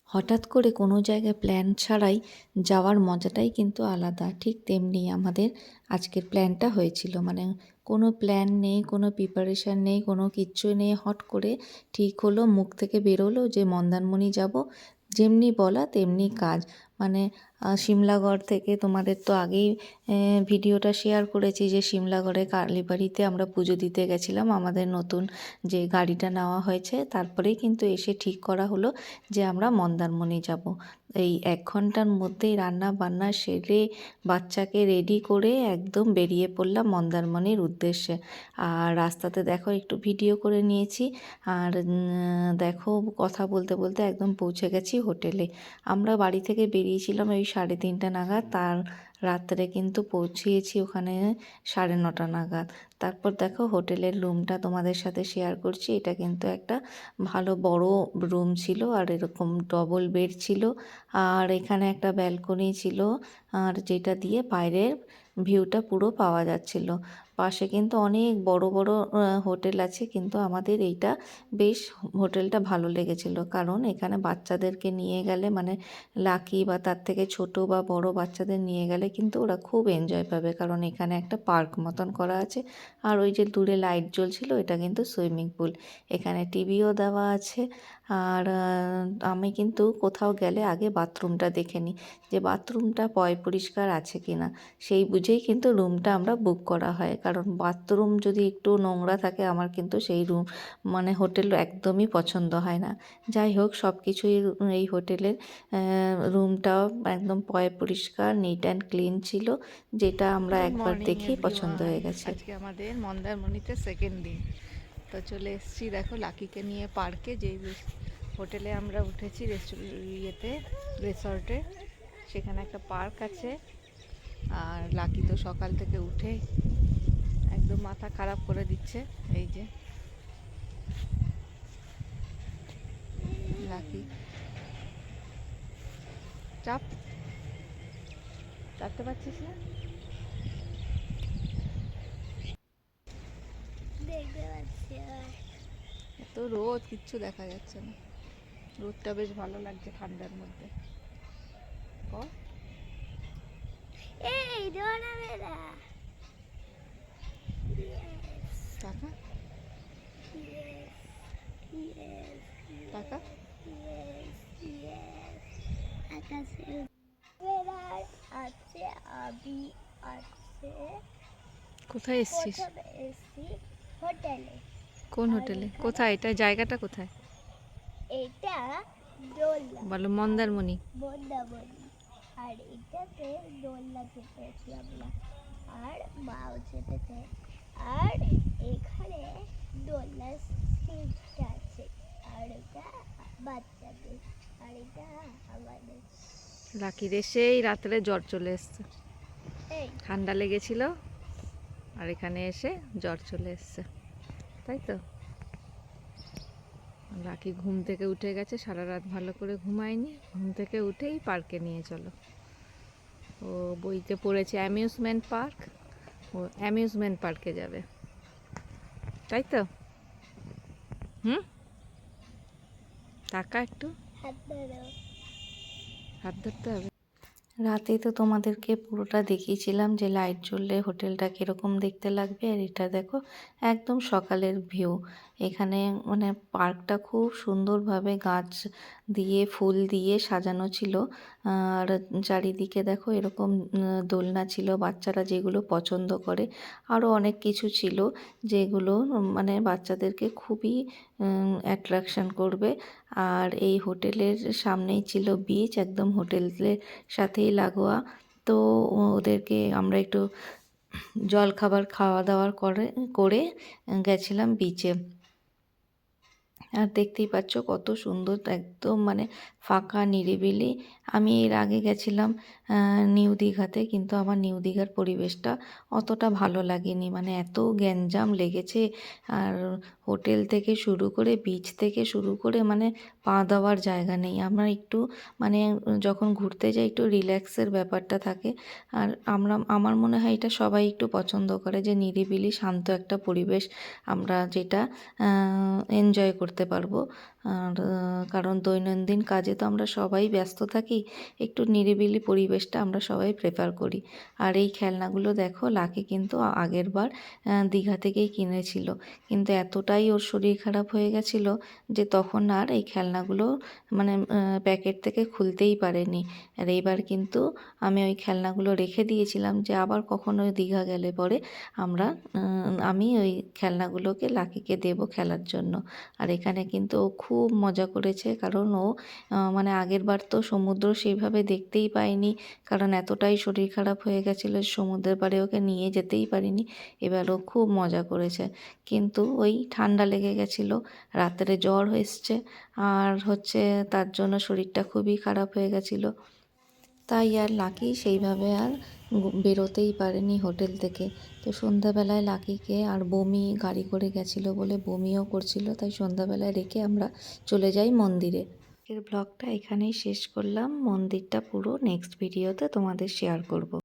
হঠাৎ করে কোনো জায়গায় প্ল্যান ছাড়াই যাওয়ার মজাটাই কিন্তু আলাদা। ঠিক তেমনি আমাদের আজকের প্ল্যানটা হয়েছিল। মানে কোনো প্ল্যান নেই, কোনো প্রিপারেশন নেই, কোনো কিচ্ছু নেই। হট করে ঠিক হলো, মুখ থেকে বেরোলো যে মন্দারমণি যাব। যেমনি বলা তেমনি কাজ। মানে সিমলাগড় থেকে তোমাদের তো আগেই ভিডিওটা শেয়ার করেছি যে সিমলাগড়ে কালীবাড়িতে আমরা পুজো দিতে গেছিলাম। আমাদের নতুন যে গাড়িটা নেওয়া হয়েছে, তারপরেই কিন্তু এসে ঠিক করা হলো যে আমরা মন্দারমণি যাব। এই 1 ঘন্টার মধ্যেই রান্না বান্না সেরে বাচ্চাকে রেডি করে একদম বেরিয়ে পড়লাম মন্দারমণির উদ্দেশ্যে। আর রাস্তাতে দেখো একটু ভিডিও করে নিয়েছি। আর দেখো কথা বলতে বলতে একদম পৌঁছে গেছি হোটেলে। আমরা বাড়ি থেকে বেরিয়েছিলাম ওই 3:30 নাগাদ, তার রাত্রে কিন্তু পৌঁছিয়েছি ওখানে 9:30 নাগাদ। তারপর দেখো হোটেলের রুমটা তোমাদের সাথে শেয়ার করছি। এটা কিন্তু একটা ভালো বড় রুম ছিল, আর এরকম ডবল বেড ছিল, আর এখানে একটা ব্যালকনি ছিল, আর যেটা দিয়ে বাইরের ভিউটা পুরো পাওয়া যাচ্ছিল। পাশে কিন্তু অনেক বড় বড় হোটেল আছে, কিন্তু আমাদের এইটা বেশ হোটেলটা ভালো লেগেছিল, কারণ এখানে বাচ্চাদেরকে নিয়ে গেলে মানে লাকি বা তার থেকে ছোট বা বড় বাচ্চাদের নিয়ে গেলে কিন্তু ওরা খুব এনজয় পাবে, কারণ এখানে একটা পার্ক মতন করা আছে। আর ওই যে দূরে লাইট জ্বলছিল, এটা কিন্তু সুইমিং পুল। এখানে টিভিও দেওয়া আছে। আর আমি কিন্তু কোথাও গেলে আগে বাথরুমটা দেখে নিই যে বাথরুমটা পরিষ্কার আছে কি না। সেই বুঝেই কিন্তু রুমটা আমরা বুক করা হয়, কারণ বাথরুম যদি একটু নোংরা থাকে আমার কিন্তু সেই রুম মানে হোটেল একদমই পছন্দ হয় না। যাই হোক, সব কিছুই এই হোটেলের রুমটাও একদম পরিষ্কার, নিট অ্যান্ড ক্লিন ছিল, যেটা আমরা একবার দেখেই পছন্দ হয়ে গেছে। আজকে আমাদের মন্দারমণিতে সেকেন্ড দিন। তো চলে এসেছি দেখো লাকিকে নিয়ে পার্কে, যেই হোটেলে আমরা উঠেছি রিসর্টে, সেখানে একটা পার্ক আছে। আর লাকি তো সকাল থেকে উঠে একদম মাথা খারাপ করে দিচ্ছে। এই যে লাকি, চাপতে পারছিস না? তো রোদ, কিচ্ছু দেখা যাচ্ছে না। রোদটা বেশ ভালো লাগছে ঠান্ডার মধ্যে। টাকা টাকা কোথায় এসছিস? হোটেলে। কোন হোটেলে? কোথায়? এটা জায়গাটা কোথায়? এটা দোলনা, বলো। মন্দারমণি। মন্দারমণি। আর এটাতে দোলনা চেপেছি আমরা, আর মাও চেপেছে। আর এখানে দোলনার সিটটা আছে, আর এটা বাচ্চাদের, আর এটা আমাদের। লাকির এসেই রাত্রে জ্বর চলে এসছে। ঠান্ডা লেগেছিল, আর এখানে এসে জ্বর চলে এসছে, তাই তো। লাকি ঘুম থেকে উঠে গেছে, সারা রাত ভালো করে ঘুমায়নি। ঘুম থেকে উঠেই পার্কে নিয়ে চলো। ও বইতে পড়েছে অ্যামিউজমেন্ট পার্ক, ও অ্যামিউজমেন্ট পার্কে যাবে, তাই তো। টাকা একটু হাত ধরতে হবে। রাতে তো তোমাদেরকে পুরোটা দেখিয়েছিলাম যে লাইট জ্বললে হোটেলটা কীরকম দেখতে লাগবে। আর এটা দেখো একদম সকালের ভিউ। এখানে মানে পার্কটা খুব সুন্দরভাবে গাছ দিয়ে ফুল দিয়ে সাজানো ছিল। আর চারিদিকে দেখো এরকম দোলনা ছিল, বাচ্চারা যেগুলো পছন্দ করে। আরও অনেক কিছু ছিল যেগুলো মানে বাচ্চাদেরকে খুবই অ্যাট্রাকশন করবে। আর এই হোটেলের সামনেই ছিল বিচ, একদম হোটেলের সাথেই লাগোয়া। তো ওদেরকে আমরা একটু জল খাবার খাওয়া দাওয়া করে গেছিলাম বিচে। আর দেখতেই পাচ্ছ কত সুন্দর, একদম মানে ফাঁকা নিরিবিলি। আমি এর আগে গেছিলাম নিউ দীঘাতে, কিন্তু আমার নিউ দীঘার পরিবেশটা অতটা ভালো লাগেনি। মানে এত গ্যাঞ্জাম লেগেছে, আর হোটেল থেকে শুরু করে বিচ থেকে শুরু করে মানে পা দেওয়ার জায়গা নেই। আমরা একটু মানে যখন ঘুরতে যাই একটু রিল্যাক্সের ব্যাপারটা থাকে। আর আমার মনে হয় এটা সবাই একটু পছন্দ করে, যে নিরিবিলি শান্ত একটা পরিবেশ আমরা যেটা এনজয় করতে পারবো। আর কারণ দৈনন্দিন কাজে তো আমরা সবাই ব্যস্ত থাকি, একটু নিরিবিলি পরিবেশটা আমরা সবাই প্রেফার করি। আর এই খেলনাগুলো দেখো লাকি কিন্তু আগের বার দীঘা থেকেই কিনেছিল, কিন্তু এতটাই ওর শরীর খারাপ হয়ে গেছিলো যে তখন আর এই খেলনাগুলো মানে প্যাকেট থেকে খুলতেই পারেনি। আর এইবার কিন্তু আমি ওই খেলনাগুলো রেখে দিয়েছিলাম যে আবার কখনো দীঘা গেলে পরে আমি ওই খেলনাগুলোকে লাকিকে দেবো খেলার জন্য। আর এখানে কিন্তু ও খুব মজা করেছে, কারণ ও মানে আগের বার তো সমুদ্র সেইভাবে দেখতেই পায়নি, কারণ এতটাই শরীর খারাপ হয়ে গেছিলো সমুদ্রের পাড়ে ওকে নিয়ে যেতেই পারিনি। এবার ও খুব মজা করেছে, কিন্তু ওই ঠান্ডা লেগে গেছিলো, রাত্রে জ্বর এসছে, আর তার জন্য শরীরটা খুবই খারাপ হয়ে গেছিলো। তাই আর লাকি সেইভাবে আর বেরোতেই পারেনি হোটেল থেকে। তো সন্ধ্যাবেলায় লাকিকে আর বমি গাড়ি করে গেছিলো বলে বমিও করছিল, তাই সন্ধ্যাবেলায় রেখে আমরা চলে যাই মন্দিরে। এর ব্লগটা এখানেই শেষ করলাম, মন্দিরটা পুরো নেক্সট ভিডিওতে তোমাদের শেয়ার করব।